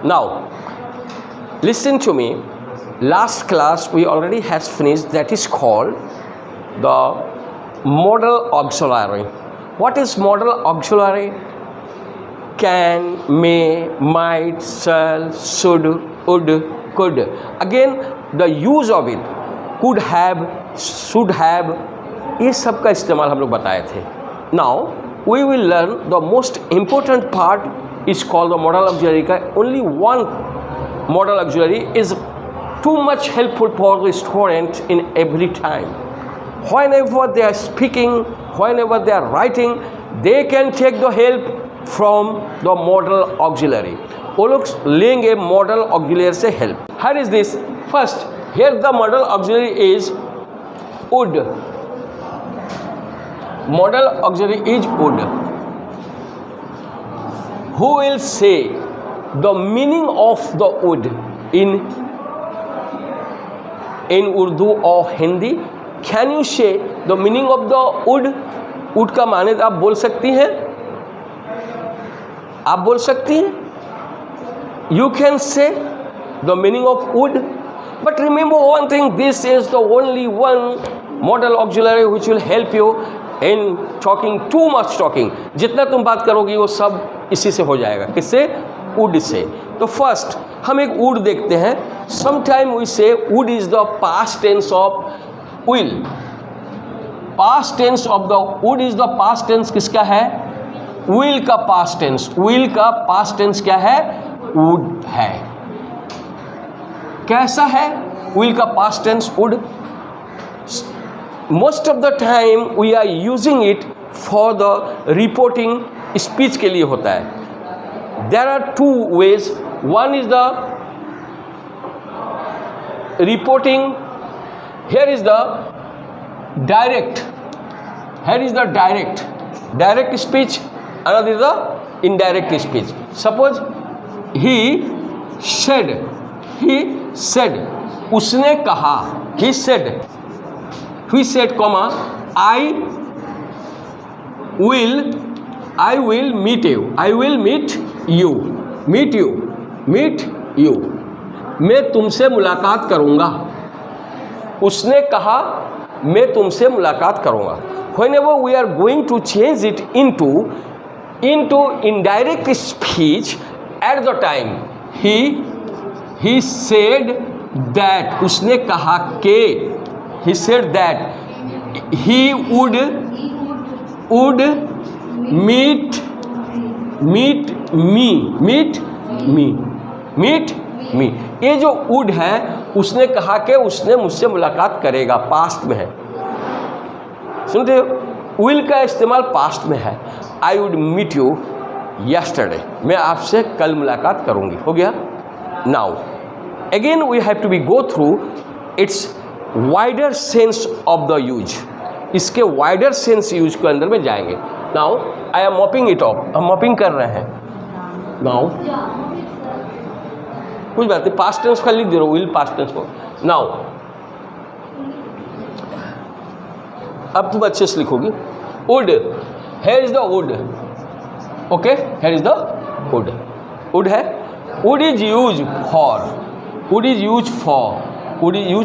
Now listen to me. Last class we already has finished, that is called the modal auxiliary. What is modal auxiliary? Can, may, might, shall, should, would, could. Again the use of it, could have, should have, ये सब का इस्तेमाल हम लोग बताए थे. Now we will learn the most important part is called the modal auxiliary. का only one modal auxiliary is too much helpful for the student in every time. Whenever they are speaking, whenever they are writing, they can take the help from the modal auxiliary. वो लोग लेंगे modal auxiliary से help. Here is this. First, here the modal auxiliary is would. Modal auxiliary is would. Who will say the meaning of the would in Urdu or Hindi? Can you say the meaning of the would? would का माने आप बोल सकती हैं? आप बोल सकती हैं? You can say the meaning of would, but remember one thing, this is the only one modal auxiliary which will help you in talking. too much talking, जितना तुम बात करोगी वो सब इसी से हो जाएगा. किससे? would से. तो फर्स्ट हम एक would देखते हैं. sometime we say would is the past tense of will. past tense of the would is the past tense किसका है? will का past tense. will का past tense क्या है? would है. कैसा है will का past tense? would. most of the time we are using it for the reporting speech के लिए होता है. there are two ways. one is the reporting. here is the direct. here is the direct speech. another is the indirect speech. suppose he said उसने कहा. he said comma I will meet you. मैं तुमसे मुलाकात करूँगा. उसने कहा मैं तुमसे मुलाकात करूँगा. whenever we are going to change it into indirect speech, at the time he said that. उसने कहा के. he said that he would meet me. ये जो would है उसने कहा कि उसने मुझसे मुलाकात करेगा, पास्ट में है. सुनते हो? will का इस्तेमाल पास्ट में है. I would meet you yesterday. मैं आपसे कल मुलाकात करूंगी. हो गया. now again we have to be go through its wider sense of the use. इसके wider sense use के अंदर में जाएंगे. now I am mopping it up. हम mopping कर रहे हैं. now कुछ बात नहीं, पास्ट टेंस का लिख दे रहा हूँ, विल पास्ट टेंस को. नाउ अब तुम अच्छे से लिखोगी. Would. Here is the would. Okay, here is the would. Would है. Would is use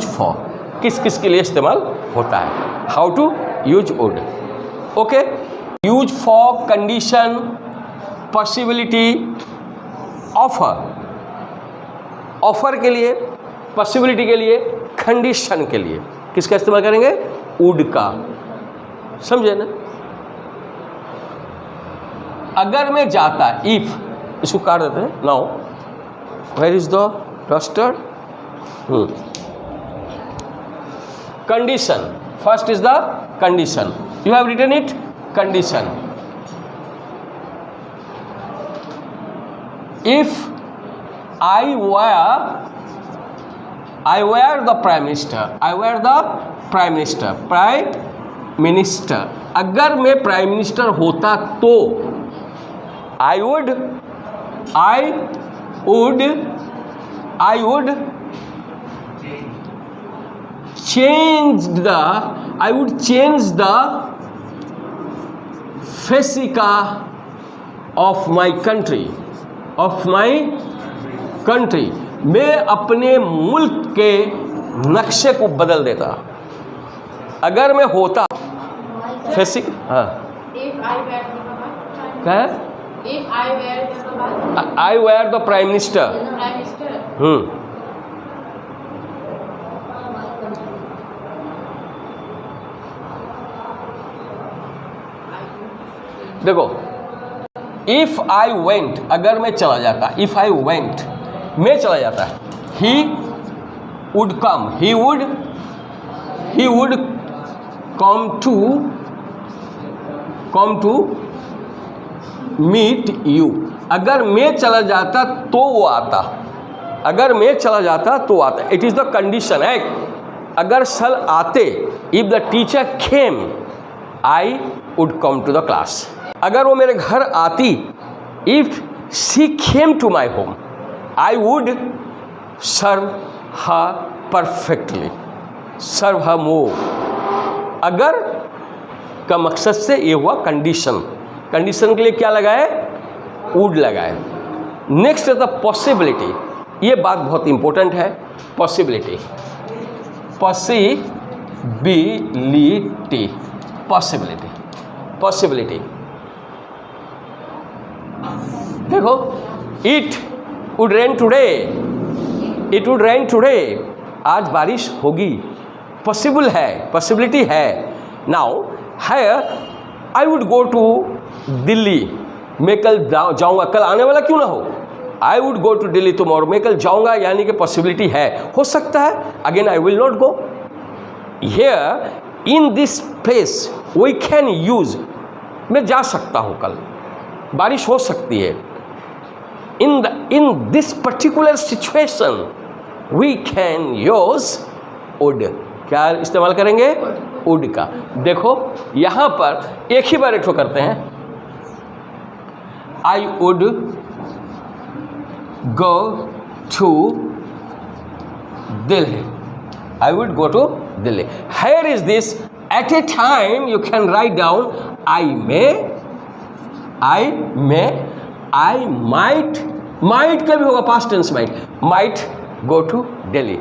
for. किस किस के लिए इस्तेमाल होता है? How to use would. Okay. Use for condition, possibility, offer के लिए, पॉसिबिलिटी के लिए, कंडीशन के लिए किसका इस्तेमाल करेंगे? वुड का. समझे ना? अगर मैं जाता, इफ, इसको काट देते हैं. Now where is the duster? Condition. First is the condition. You have written it. Condition. If I were the prime minister. अगर मैं प्राइम मिनिस्टर होता तो I would change the fascia of my country, of my country, मैं अपने मुल्क के नक्शे को बदल देता। अगर मैं होता फेसिक, हाँ क्या है, आई वेयर द प्राइम मिनिस्टर। देखो, इफ आई वेंट, अगर मैं चला जाता, इफ आई वेंट, मैं चला जाता, he would come, he would come to meet you. अगर मैं चला जाता तो वो आता, अगर मैं चला जाता तो आता। इट इज़ द कंडीशन है। अगर सर आते, if the teacher came, I would come to the class. अगर वो मेरे घर आती, if she came to my home, I would serve her perfectly, serve her more. अगर का मकसद से ये हुआ कंडीशन, कंडीशन के लिए क्या लगाए, वुड लगाए। नेक्स्ट है द पॉसिबिलिटी, ये बात बहुत इंपॉर्टेंट है। Possibility, possibility, possibility, possibility. देखो, it would rain today, it would rain today, आज बारिश होगी, पॉसिबल है, पॉसिबिलिटी है। नाउ है, I would go to Delhi, मैं कल जाऊंगा, कल आने वाला क्यों ना हो, I would go to Delhi tomorrow, मैं कल जाऊंगा, यानी कि पॉसिबिलिटी है, हो सकता है। Again I will not go. Here in this place we can use, मैं जा सकता हूँ, कल बारिश हो सकती है। in this particular situation we can use would, क्या इस्तेमाल करेंगे, would का। देखो यहाँ पर एक ही बार एक करते हैं, I would go to Delhi, I would go to Delhi. Here is this, at a time you can write down I may, I might का भी होगा, past tense might go to Delhi।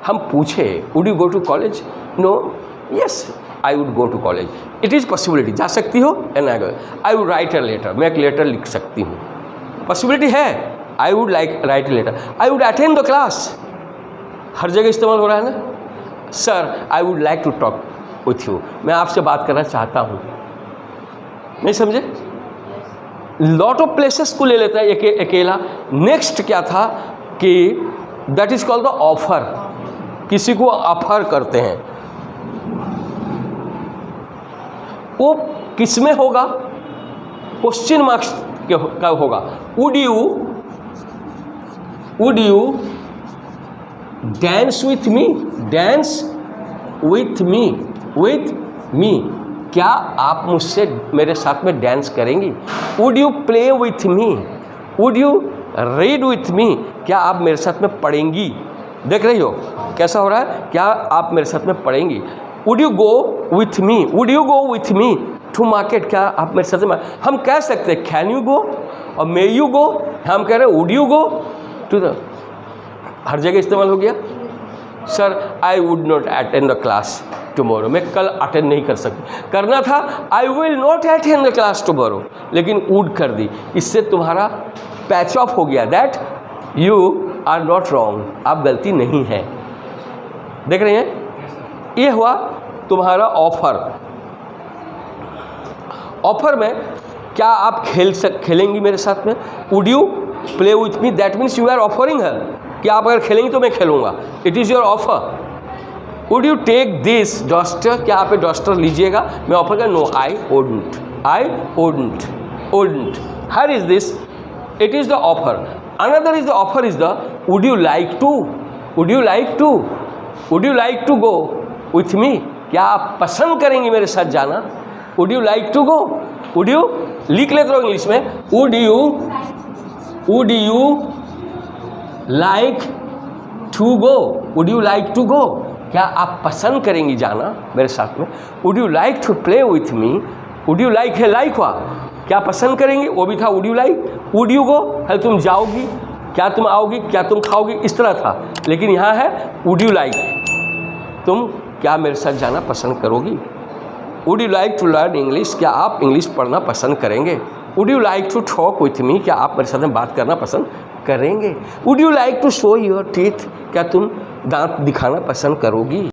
हम पूछे would you go to college? No, yes I would go to college। it is possibility, जा सकती हो, and I would write a letter, मैं एक लेटर लिख सकती हूँ, possibility है। I would like write a letter, I would attend the class, हर जगह इस्तेमाल हो रहा है ना। Sir I would like to talk with you, मैं आपसे बात करना चाहता हूँ। नहीं समझे? लॉट ऑफ प्लेसेस को ले लेता है अकेला। नेक्स्ट क्या था कि that is called the offer, किसी को ऑफर करते हैं, वो किस में होगा, क्वेश्चन मार्क्स का होगा। Would you dance with me, dance with me, क्या आप मुझसे मेरे साथ में डांस करेंगी। Would you play with me, would you read with me, क्या आप मेरे साथ में पढ़ेंगी। देख रही हो कैसा हो रहा है, क्या आप मेरे साथ में पढ़ेंगी। Would you go with me, would you go with me to market, क्या आप मेरे साथ में। हम कह सकते हैं कैन यू गो और मे यू गो, हम कह रहे हैं would you go to the, हर जगह इस्तेमाल हो गया। Sir I would not attend the class tomorrow, मैं कल अटेंड नहीं कर सकती। करना था I will not attend the class tomorrow, लेकिन वुड कर दी, इससे तुम्हारा पैच ऑफ हो गया। That you are not wrong, आप गलती नहीं है। देख रहे हैं, ये हुआ तुम्हारा ऑफर। ऑफर में क्या आप खेलेंगी मेरे साथ में। Would you play with me, that means you are offering her, कि आप अगर खेलेंगी तो मैं खेलूँगा, it is your offer. Would you take this duster, क्या आप डस्टर लीजिएगा, मैं ऑफर कर। No I wouldn't. Her is this, it is the offer. Another is the offer is the would you like to, would you like to go with me, क्या आप पसंद करेंगी मेरे साथ जाना। Would you like to go, would you लिख लेते हो इंग्लिश में, would you like to go, would you like to go, क्या आप पसंद करेंगी जाना मेरे साथ में। Would you like to play with me, would you like है, लाइक हुआ, क्या पसंद करेंगी, वो भी था would you like. Would you go है तुम जाओगी, क्या तुम आओगी, क्या तुम खाओगी, इस तरह था। लेकिन यहाँ है वुड यू लाइक, तुम क्या मेरे साथ जाना पसंद करोगी। Would you like to learn English, क्या आप इंग्लिश पढ़ना पसंद करेंगे। Would you like to talk with me, क्या आप मेरे साथ में बात करना पसंद करेंगे। Would you like to show your teeth, क्या तुम दांत दिखाना पसंद करोगी।